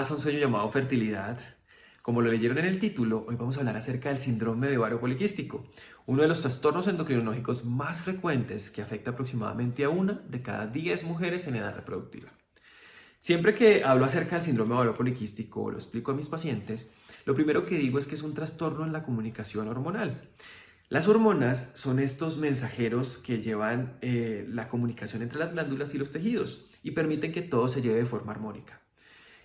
más a un sueño llamado fertilidad. Como lo leyeron en el título, hoy vamos a hablar acerca del síndrome de ovario poliquístico, uno de los trastornos endocrinológicos más frecuentes que afecta aproximadamente a 1 de cada 10 mujeres en edad reproductiva. Siempre que hablo acerca del síndrome de ovario poliquístico o lo explico a mis pacientes, lo primero que digo es que es un trastorno en la comunicación hormonal. Las hormonas son estos mensajeros que llevan la comunicación entre las glándulas y los tejidos y permiten que todo se lleve de forma armónica.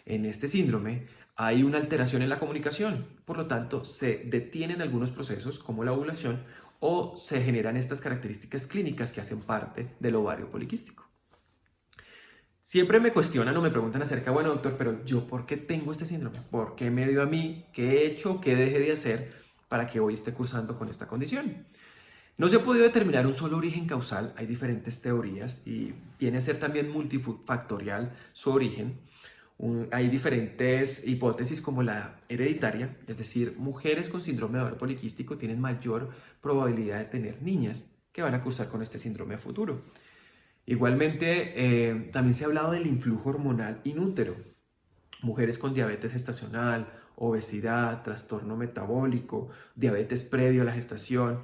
En este síndrome hay una alteración en la comunicación, por lo tanto se detienen algunos procesos como la ovulación o se generan estas características clínicas que hacen parte del ovario poliquístico. Siempre me cuestionan o me preguntan acerca, bueno doctor, pero yo ¿por qué tengo este síndrome? ¿Por qué me dio a mí? ¿Qué he hecho? ¿Qué dejé de hacer para que hoy esté cursando con esta condición? No se ha podido determinar un solo origen causal, hay diferentes teorías y viene a ser también multifactorial su origen. Hay diferentes hipótesis como la hereditaria, es decir, mujeres con síndrome de ovario poliquístico tienen mayor probabilidad de tener niñas que van a cursar con este síndrome a futuro. Igualmente, también se ha hablado del influjo hormonal inútero. Mujeres con diabetes gestacional, obesidad, trastorno metabólico, diabetes previo a la gestación,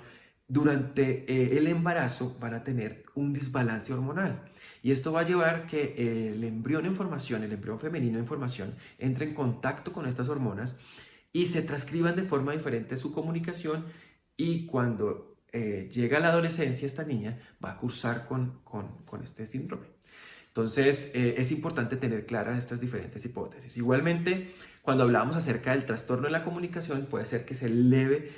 durante el embarazo van a tener un desbalance hormonal. Y esto va a llevar que el embrión en formación, el embrión femenino en formación, entre en contacto con estas hormonas y se transcriban de forma diferente su comunicación y cuando llega a la adolescencia esta niña va a cursar con este síndrome. Entonces, es importante tener claras estas diferentes hipótesis. Igualmente, cuando hablamos acerca del trastorno de la comunicación, puede ser que se eleve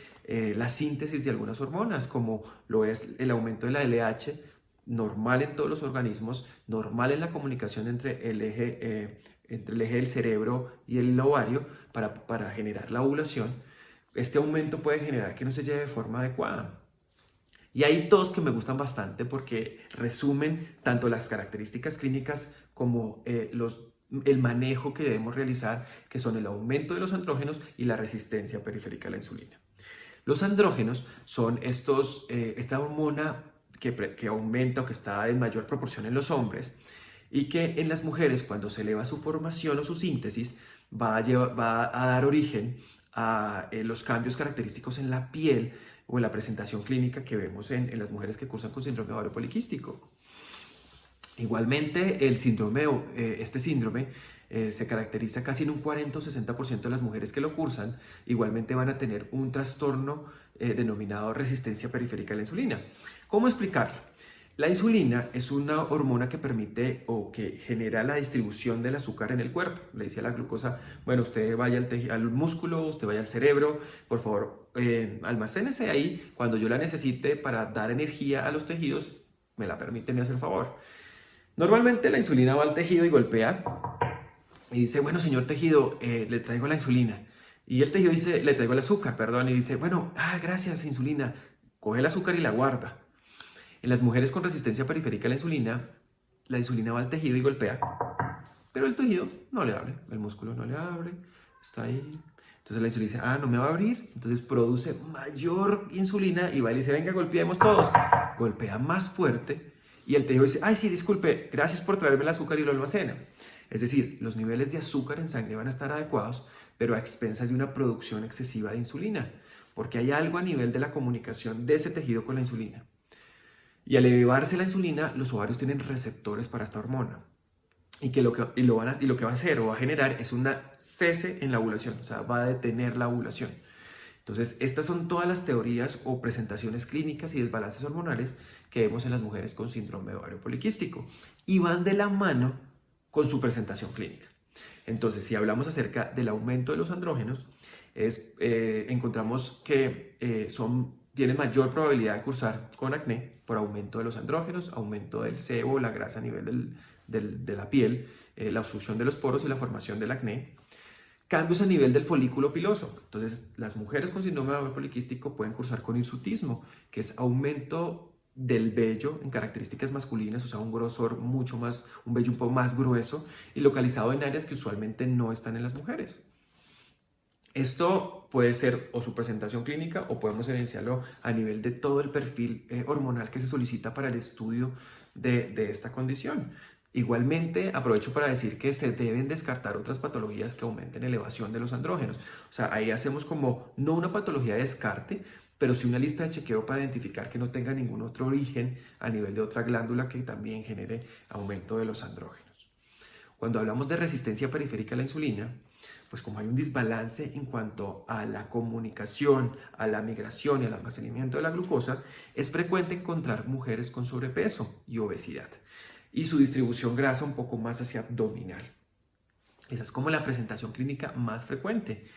la síntesis de algunas hormonas, como lo es el aumento de la LH, normal en todos los organismos, normal en la comunicación entre el eje del cerebro y el ovario para generar la ovulación. Este aumento puede generar que no se lleve de forma adecuada. Y hay dos que me gustan bastante porque resumen tanto las características clínicas como el manejo que debemos realizar, que son el aumento de los andrógenos y la resistencia periférica a la insulina. Los andrógenos son esta hormona que aumenta o que está en mayor proporción en los hombres y que en las mujeres cuando se eleva su formación o su síntesis va a dar origen a los cambios característicos en la piel o en la presentación clínica que vemos en las mujeres que cursan con síndrome de ovario poliquístico. Igualmente, este síndrome se caracteriza casi en un 40 o 60% de las mujeres que lo cursan, igualmente van a tener un trastorno denominado resistencia periférica a la insulina. ¿Cómo explicarlo? La insulina es una hormona que permite o que genera la distribución del azúcar en el cuerpo. Le dice a la glucosa, bueno, usted vaya al músculo, usted vaya al cerebro, por favor, almacénese ahí. Cuando yo la necesite para dar energía a los tejidos, me la permite, me hace el favor. Normalmente la insulina va al tejido y golpea y dice, bueno, señor tejido, le traigo la insulina. Y el tejido dice, le traigo el azúcar, perdón, y dice, bueno, gracias, insulina. Coge el azúcar y la guarda. En las mujeres con resistencia periférica a la insulina va al tejido y golpea, pero el tejido no le abre, el músculo no le abre, está ahí. Entonces la insulina dice, no me va a abrir, entonces produce mayor insulina y va y le dice, venga, golpeemos todos. Golpea más fuerte y el tejido dice, ay, sí, disculpe, gracias por traerme el azúcar y lo almacena. Es decir, los niveles de azúcar en sangre van a estar adecuados, pero a expensas de una producción excesiva de insulina, porque hay algo a nivel de la comunicación de ese tejido con la insulina. Y al elevarse la insulina, los ovarios tienen receptores para esta hormona. Lo que va a hacer o va a generar es una cese en la ovulación, o sea, va a detener la ovulación. Entonces, estas son todas las teorías o presentaciones clínicas y desbalances hormonales que vemos en las mujeres con síndrome de ovario poliquístico y van de la mano con su presentación clínica. Entonces, si hablamos acerca del aumento de los andrógenos, encontramos que tienen mayor probabilidad de cursar con acné por aumento de los andrógenos, aumento del sebo, la grasa a nivel de la piel, la obstrucción de los poros y la formación del acné. Cambios a nivel del folículo piloso. Entonces, las mujeres con síndrome de ovario poliquístico pueden cursar con hirsutismo, que es aumento del vello en características masculinas, o sea, un grosor mucho más, un vello un poco más grueso y localizado en áreas que usualmente no están en las mujeres. Esto puede ser o su presentación clínica o podemos evidenciarlo a nivel de todo el perfil hormonal que se solicita para el estudio de esta condición. Igualmente, aprovecho para decir que se deben descartar otras patologías que aumenten elevación de los andrógenos. O sea, ahí hacemos como no una patología de descarte, pero sí una lista de chequeo para identificar que no tenga ningún otro origen a nivel de otra glándula que también genere aumento de los andrógenos. Cuando hablamos de resistencia periférica a la insulina, pues como hay un desbalance en cuanto a la comunicación, a la migración y al almacenamiento de la glucosa, es frecuente encontrar mujeres con sobrepeso y obesidad y su distribución grasa un poco más hacia abdominal. Esa es como la presentación clínica más frecuente.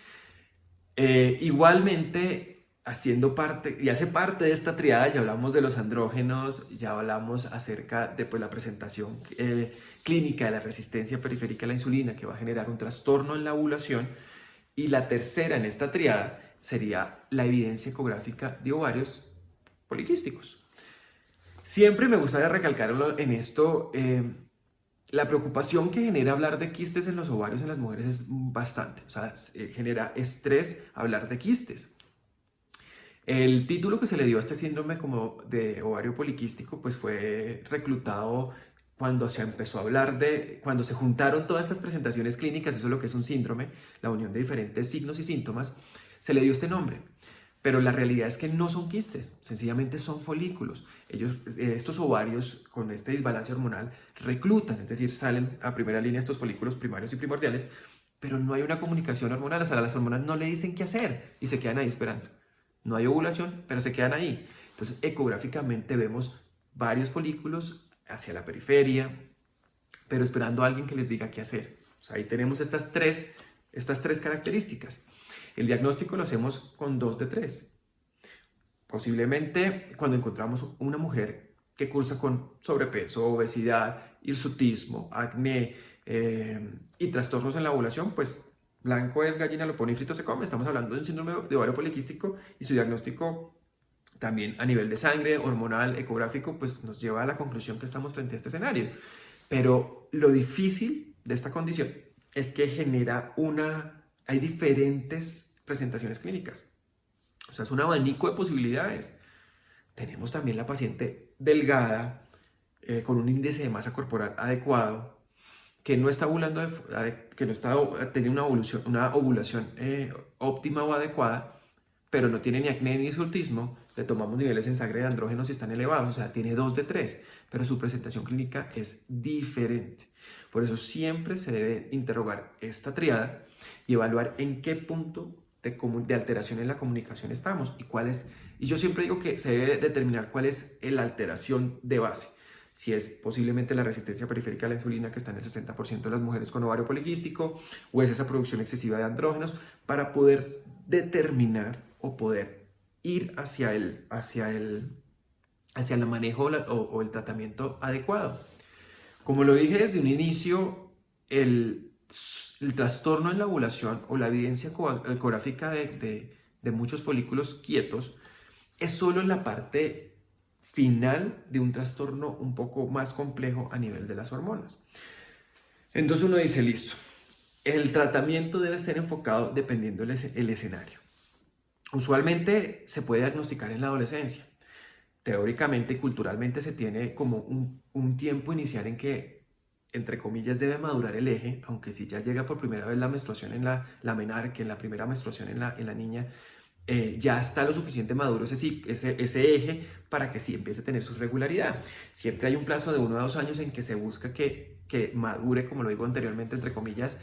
Igualmente, haciendo parte, y hace parte de esta triada, ya hablamos de los andrógenos, ya hablamos acerca de pues, la presentación clínica de la resistencia periférica a la insulina, que va a generar un trastorno en la ovulación, y la tercera en esta triada sería la evidencia ecográfica de ovarios poliquísticos. Siempre me gustaría recalcarlo en esto, la preocupación que genera hablar de quistes en los ovarios en las mujeres es bastante, o sea, genera estrés hablar de quistes. El título que se le dio a este síndrome como de ovario poliquístico pues fue reclutado cuando se empezó a hablar cuando se juntaron todas estas presentaciones clínicas, eso es lo que es un síndrome, la unión de diferentes signos y síntomas, se le dio este nombre. Pero la realidad es que no son quistes, sencillamente son folículos. Estos ovarios con este desbalance hormonal reclutan, es decir, salen a primera línea estos folículos primarios y primordiales, pero no hay una comunicación hormonal, o sea, las hormonas no le dicen qué hacer y se quedan ahí esperando. No hay ovulación, pero se quedan ahí. Entonces, ecográficamente vemos varios folículos hacia la periferia, pero esperando a alguien que les diga qué hacer. O sea, ahí tenemos estas tres características. El diagnóstico lo hacemos con 2 de 3. Posiblemente cuando encontramos una mujer que cursa con sobrepeso, obesidad, hirsutismo, acné y trastornos en la ovulación, pues blanco es gallina, lo pone y frito se come. Estamos hablando de un síndrome de ovario poliquístico y su diagnóstico también a nivel de sangre, hormonal, ecográfico, pues nos lleva a la conclusión que estamos frente a este escenario. Pero lo difícil de esta condición es que hay diferentes presentaciones clínicas. O sea, es un abanico de posibilidades. Tenemos también la paciente delgada, con un índice de masa corporal adecuado, que no está ovulando, que no está teniendo una ovulación óptima o adecuada, pero no tiene ni acné ni hirsutismo. Le tomamos niveles en sangre de andrógenos y están elevados, o sea, tiene 2 de 3, pero su presentación clínica es diferente. Por eso siempre se debe interrogar esta triada y evaluar en qué punto de alteración en la comunicación estamos y yo siempre digo que se debe determinar cuál es la alteración de base. Si es posiblemente la resistencia periférica a la insulina que está en el 60% de las mujeres con ovario poliquístico, o es esa producción excesiva de andrógenos, para poder determinar o poder ir hacia el manejo o el tratamiento adecuado. Como lo dije desde un inicio, el trastorno en la ovulación o la evidencia ecográfica de muchos folículos quietos es solo la parte final de un trastorno un poco más complejo a nivel de las hormonas. Entonces uno dice, listo, el tratamiento debe ser enfocado dependiendo el escenario. Usualmente se puede diagnosticar en la adolescencia. Teóricamente y culturalmente se tiene como un tiempo inicial en que, entre comillas, debe madurar el eje, aunque si ya llega por primera vez la menstruación en la menarque, en la primera menstruación en la niña, ya está lo suficiente maduro ese eje para que sí empiece a tener su regularidad. Siempre hay un plazo de 1 a 2 años en que se busca que madure, como lo digo anteriormente, entre comillas,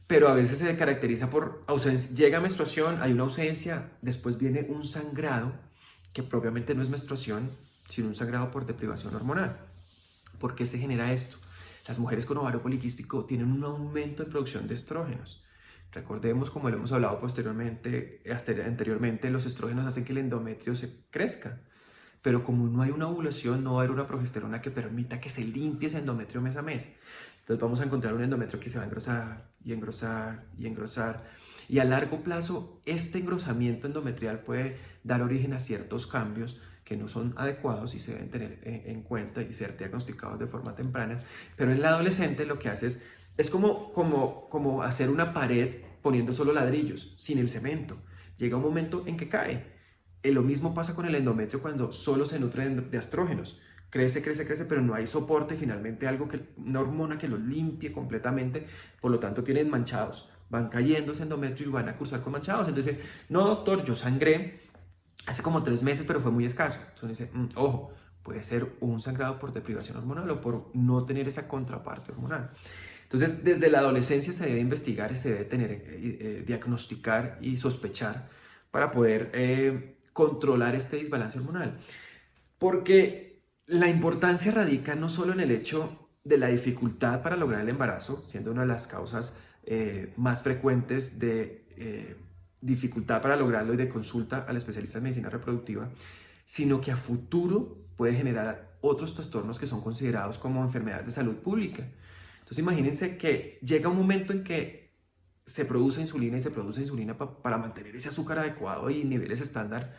pero a veces se caracteriza por ausencia. Llega menstruación, hay una ausencia, después viene un sangrado, que propiamente no es menstruación, sino un sangrado por deprivación hormonal. ¿Por qué se genera esto? Las mujeres con ovario poliquístico tienen un aumento de producción de estrógenos. Recordemos, como lo hemos hablado anteriormente, los estrógenos hacen que el endometrio se crezca. Pero como no hay una ovulación, no va a haber una progesterona que permita que se limpie ese endometrio mes a mes. Entonces vamos a encontrar un endometrio que se va a engrosar y engrosar y engrosar. Y a largo plazo, este engrosamiento endometrial puede dar origen a ciertos cambios que no son adecuados y se deben tener en cuenta y ser diagnosticados de forma temprana. Pero en la adolescente lo que hace es como hacer una pared poniendo solo ladrillos, sin el cemento. Llega un momento en que cae. Lo mismo pasa con el endometrio cuando solo se nutre de estrógenos. crece, crece, crece, pero no hay soporte, finalmente una hormona que los limpie completamente, por lo tanto tienen manchados, van cayendo ese endometrio y van a cursar con manchados. Entonces, no doctor, yo sangré hace como 3 meses, pero fue muy escaso. Entonces dice, ojo, puede ser un sangrado por deprivación hormonal o por no tener esa contraparte hormonal. Entonces, desde la adolescencia se debe investigar y se debe diagnosticar y sospechar para poder controlar este desbalance hormonal. Porque la importancia radica no solo en el hecho de la dificultad para lograr el embarazo, siendo una de las causas más frecuentes de dificultad para lograrlo y de consulta al especialista en medicina reproductiva, sino que a futuro puede generar otros trastornos que son considerados como enfermedades de salud pública. Entonces imagínense que llega un momento en que se produce insulina y se produce insulina para mantener ese azúcar adecuado y niveles estándar,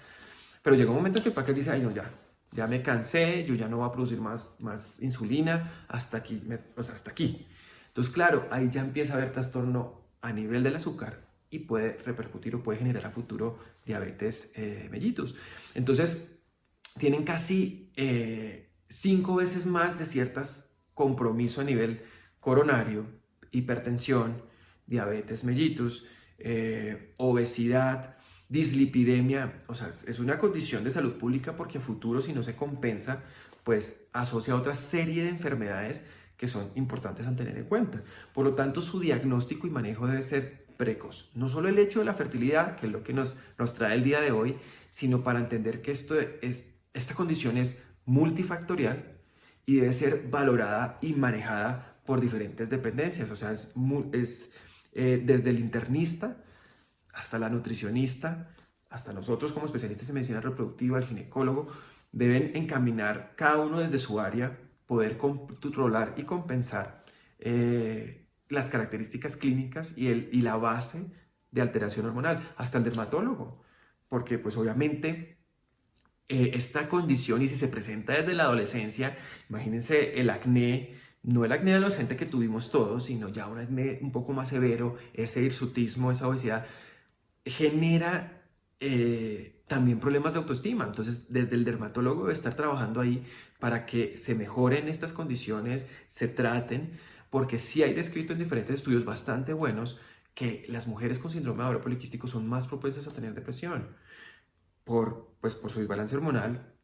pero llega un momento en que el páncreas dice, ay no, ya me cansé, yo ya no voy a producir más insulina, hasta aquí, o sea, hasta aquí. Entonces, claro, ahí ya empieza a haber trastorno a nivel del azúcar y puede repercutir o puede generar a futuro diabetes mellitus. Entonces, tienen casi 5 veces más de ciertas compromiso a nivel coronario, hipertensión, diabetes mellitus, obesidad, dislipidemia. O sea, es una condición de salud pública porque a futuro, si no se compensa, pues asocia a otra serie de enfermedades que son importantes a tener en cuenta. Por lo tanto, su diagnóstico y manejo debe ser precoz. No solo el hecho de la fertilidad, que es lo que nos trae el día de hoy, sino para entender que esta condición es multifactorial y debe ser valorada y manejada por diferentes dependencias. O sea, desde el internista hasta la nutricionista, hasta nosotros como especialistas en medicina reproductiva, el ginecólogo, deben encaminar cada uno desde su área, poder controlar y compensar las características clínicas y la base de alteración hormonal, hasta el dermatólogo, porque pues obviamente esta condición, y si se presenta desde la adolescencia, imagínense el acné, no el acné adolescente que tuvimos todos, sino ya un acné un poco más severo, ese hirsutismo, esa obesidad, genera también problemas de autoestima. Entonces, desde el dermatólogo debe estar trabajando ahí para que se mejoren estas condiciones, se traten, porque sí hay descrito en diferentes estudios bastante buenos que las mujeres con síndrome de ovario poliquístico son más propensas a tener depresión por su desbalance hormonal,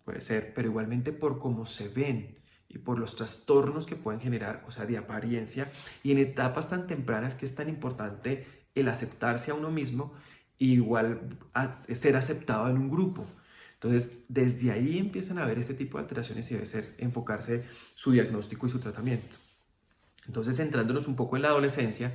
puede ser, pero igualmente por cómo se ven y por los trastornos que pueden generar, o sea, de apariencia, y en etapas tan tempranas que es tan importante el aceptarse a uno mismo, igual ser aceptado en un grupo. Entonces, desde ahí empiezan a haber este tipo de alteraciones y debe enfocarse su diagnóstico y su tratamiento. Entonces, centrándonos un poco en la adolescencia,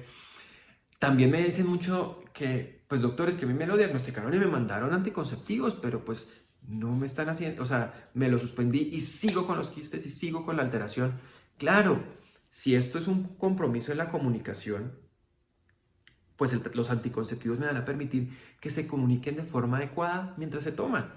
también me dicen mucho que, pues doctores, que a mí me lo diagnosticaron y me mandaron anticonceptivos, pero pues no me están haciendo, o sea, me lo suspendí y sigo con los quistes y sigo con la alteración. Claro, si esto es un compromiso en la comunicación, pues los anticonceptivos me van a permitir que se comuniquen de forma adecuada mientras se toman.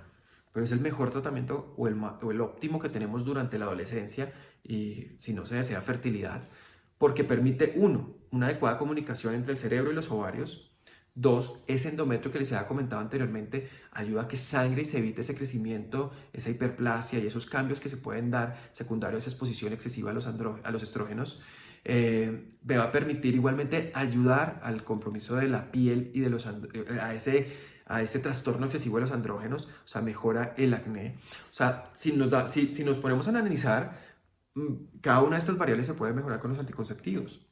Pero es el mejor tratamiento o el óptimo que tenemos durante la adolescencia y si no se desea fertilidad, porque permite, uno, una adecuada comunicación entre el cerebro y los ovarios. Dos, ese endometrio que les había comentado anteriormente ayuda a que sangre y se evite ese crecimiento, esa hiperplasia y esos cambios que se pueden dar secundarios a esa exposición excesiva a los estrógenos. Me va a permitir igualmente ayudar al compromiso de la piel y a ese trastorno excesivo de los andrógenos, o sea, mejora el acné. O sea, si nos ponemos a analizar, cada una de estas variables se puede mejorar con los anticonceptivos,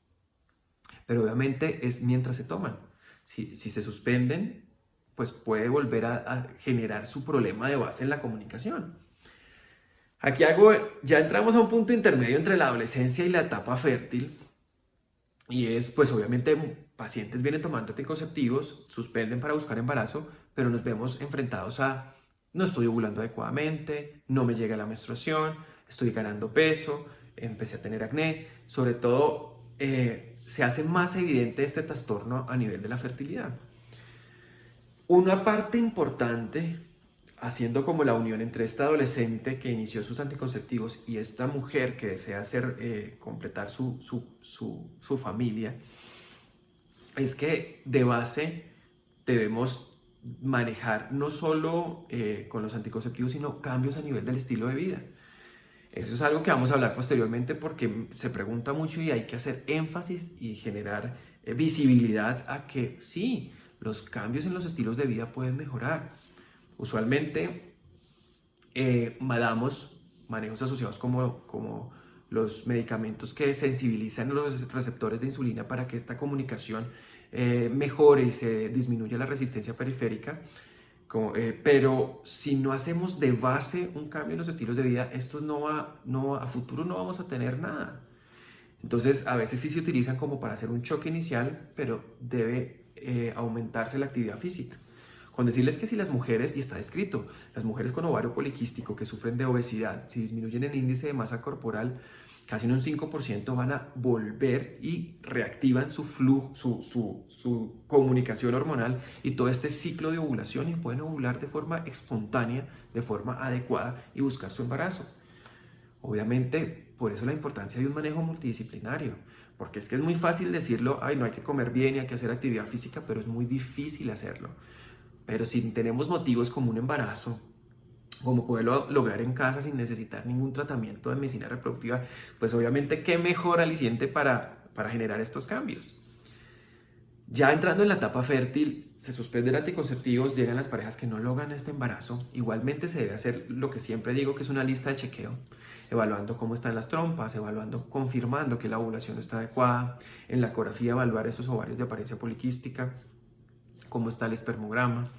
pero obviamente es mientras se toman. Si se suspenden, pues puede volver a generar su problema de base en la comunicación. Ya entramos a un punto intermedio entre la adolescencia y la etapa fértil, y es, pues obviamente, pacientes vienen tomando anticonceptivos, suspenden para buscar embarazo, pero nos vemos enfrentados a, no estoy ovulando adecuadamente, no me llega la menstruación, estoy ganando peso, empecé a tener acné, sobre todo se hace más evidente este trastorno a nivel de la fertilidad. Una parte importante, haciendo como la unión entre esta adolescente que inició sus anticonceptivos y esta mujer que desea completar su familia, es que de base debemos manejar no solo con los anticonceptivos, sino cambios a nivel del estilo de vida. Eso es algo que vamos a hablar posteriormente porque se pregunta mucho y hay que hacer énfasis y generar visibilidad a que sí, los cambios en los estilos de vida pueden mejorar. Usualmente damos manejos asociados como los medicamentos que sensibilizan los receptores de insulina para que esta comunicación mejore y se disminuya la resistencia periférica. Pero si no hacemos de base un cambio en los estilos de vida, esto a futuro no vamos a tener nada. Entonces, a veces sí se utilizan como para hacer un choque inicial, pero debe aumentarse la actividad física. Con decirles que si las mujeres, y está escrito, las mujeres con ovario poliquístico que sufren de obesidad, si disminuyen el índice de masa corporal, casi en un 5% van a volver y reactivan su flujo, su comunicación hormonal y todo este ciclo de ovulación y pueden ovular de forma espontánea, de forma adecuada y buscar su embarazo. Obviamente, por eso la importancia de un manejo multidisciplinario, porque es que es muy fácil decirlo, ay, no hay que comer bien y hay que hacer actividad física, pero es muy difícil hacerlo. Pero si tenemos motivos como un embarazo, como poderlo lograr en casa sin necesitar ningún tratamiento de medicina reproductiva, pues obviamente qué mejor aliciente para generar estos cambios. Ya entrando en la etapa fértil, se suspenden anticonceptivos, llegan las parejas que no logran este embarazo. Igualmente se debe hacer lo que siempre digo que es una lista de chequeo, evaluando cómo están las trompas, evaluando, confirmando que la ovulación está adecuada, en la ecografía evaluar esos ovarios de apariencia poliquística, cómo está el espermograma.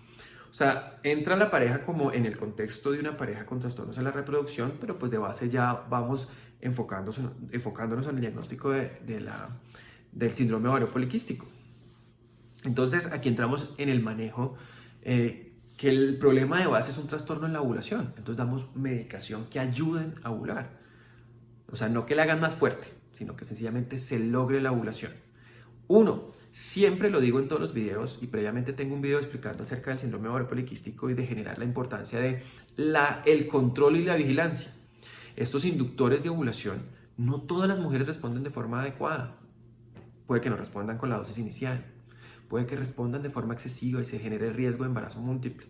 O sea, entra la pareja como en el contexto de una pareja con trastornos en la reproducción, pero pues de base ya vamos enfocándonos en el diagnóstico del síndrome ovario poliquístico. Entonces, aquí entramos en el manejo, que el problema de base es un trastorno en la ovulación. Entonces, damos medicación que ayuden a ovular. O sea, no que la hagan más fuerte, sino que sencillamente se logre la ovulación. Uno, siempre lo digo en todos los videos y previamente tengo un video explicando acerca del síndrome ovario poliquístico y de generar la importancia de el control y la vigilancia. Estos inductores de ovulación, no todas las mujeres responden de forma adecuada. Puede que no respondan con la dosis inicial. Puede que respondan de forma excesiva y se genere riesgo de embarazo múltiple.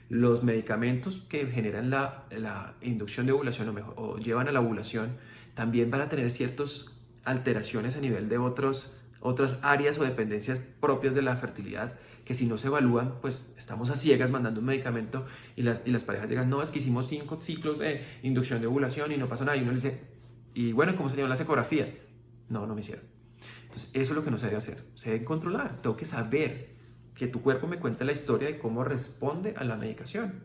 Los medicamentos que generan la inducción de ovulación o llevan a la ovulación también van a tener ciertas alteraciones a nivel de otras áreas o dependencias propias de la fertilidad que si no se evalúan, pues estamos a ciegas mandando un medicamento y las parejas digan, no, es que hicimos 5 ciclos de inducción de ovulación y no pasó nada. Y uno le dice, y bueno, ¿cómo salieron las ecografías? No me hicieron. Entonces, eso es lo que no se debe hacer. Se debe controlar. Tengo que saber que tu cuerpo me cuente la historia de cómo responde a la medicación.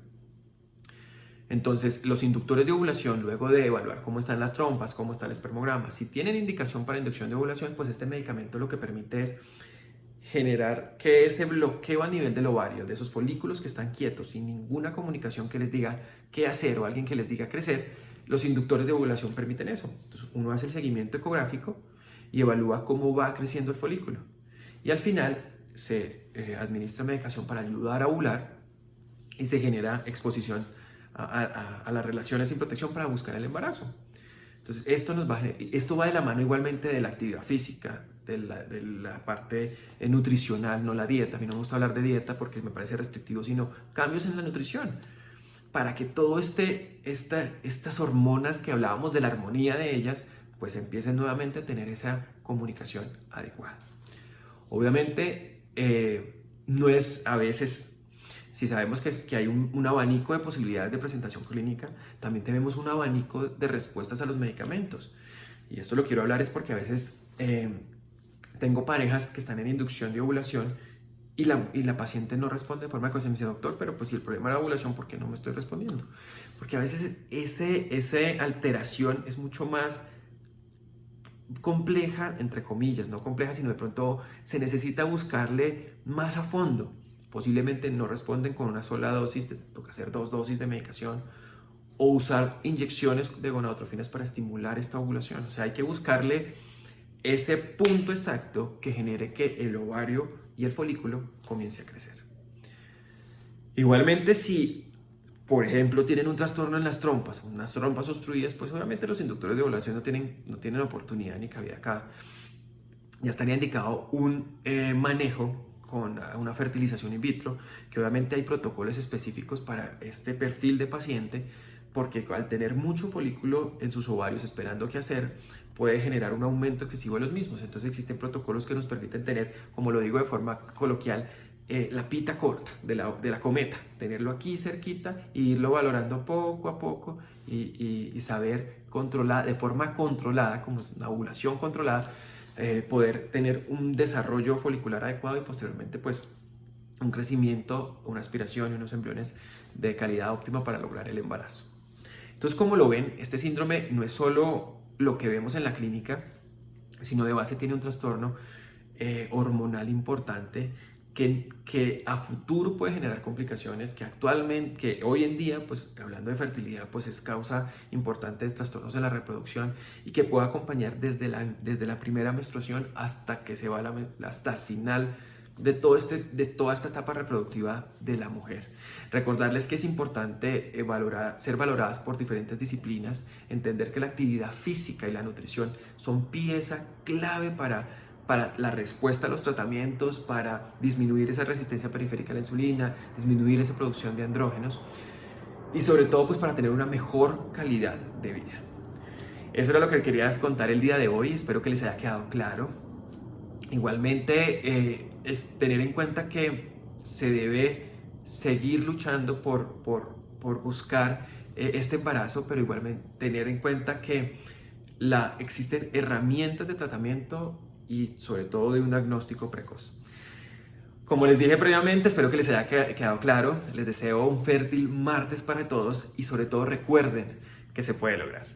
Entonces, los inductores de ovulación, luego de evaluar cómo están las trompas, cómo está el espermograma, si tienen indicación para inducción de ovulación, pues este medicamento lo que permite es generar que ese bloqueo a nivel del ovario, de esos folículos que están quietos, sin ninguna comunicación que les diga qué hacer o alguien que les diga crecer, los inductores de ovulación permiten eso. Entonces, uno hace el seguimiento ecográfico y evalúa cómo va creciendo el folículo. Y al final se administra medicación para ayudar a ovular y se genera exposición a las relaciones sin protección para buscar el embarazo. Entonces, esto va de la mano igualmente de la actividad física, de la parte nutricional, no la dieta. A mí no me gusta hablar de dieta porque me parece restrictivo, sino cambios en la nutrición. Para que todo estas hormonas que hablábamos de la armonía de ellas, pues empiecen nuevamente a tener esa comunicación adecuada. Obviamente, no es a veces, si sabemos que hay un abanico de posibilidades de presentación clínica, también tenemos un abanico de respuestas a los medicamentos. Y esto lo quiero hablar es porque a veces tengo parejas que están en inducción de ovulación y la paciente no responde de forma que se me dice, doctor, pero pues si el problema era ovulación, ¿por qué no me estoy respondiendo? Porque a veces esa alteración es mucho más compleja, entre comillas, no compleja, sino de pronto se necesita buscarle más a fondo. Posiblemente no responden con una sola dosis, te toca hacer 2 dosis de medicación o usar inyecciones de gonadotrofinas para estimular esta ovulación. O sea, hay que buscarle ese punto exacto que genere que el ovario y el folículo comience a crecer. Igualmente, si por ejemplo tienen un trastorno en las trompas, unas trompas obstruidas, pues obviamente los inductores de ovulación no tienen oportunidad ni cabida acá. Ya estaría indicado un manejo con una fertilización in vitro, que obviamente hay protocolos específicos para este perfil de paciente, porque al tener mucho folículo en sus ovarios esperando qué hacer, puede generar un aumento excesivo de los mismos. Entonces existen protocolos que nos permiten tener, como lo digo de forma coloquial, la pita corta de la cometa, tenerlo aquí cerquita e irlo valorando poco a poco y saber controlar, de forma controlada, como es una ovulación controlada, poder tener un desarrollo folicular adecuado y posteriormente pues un crecimiento, una aspiración y unos embriones de calidad óptima para lograr el embarazo. Entonces, como lo ven, este síndrome no es solo lo que vemos en la clínica, sino de base tiene un trastorno hormonal importante que a futuro puede generar complicaciones que actualmente, que hoy en día, pues hablando de fertilidad, pues es causa importante de trastornos en la reproducción y que puede acompañar desde la primera menstruación hasta que se va hasta el final de toda esta etapa reproductiva de la mujer. Recordarles que es importante ser valoradas por diferentes disciplinas, entender que la actividad física y la nutrición son pieza clave para la respuesta a los tratamientos, para disminuir esa resistencia periférica a la insulina, disminuir esa producción de andrógenos y sobre todo pues para tener una mejor calidad de vida. Eso era lo que quería contar el día de hoy, espero que les haya quedado claro. Igualmente es tener en cuenta que se debe seguir luchando por buscar este embarazo, pero igualmente tener en cuenta que existen herramientas de tratamiento y sobre todo de un diagnóstico precoz. Como les dije previamente, espero que les haya quedado claro. Les deseo un fértil martes para todos y sobre todo recuerden que se puede lograr.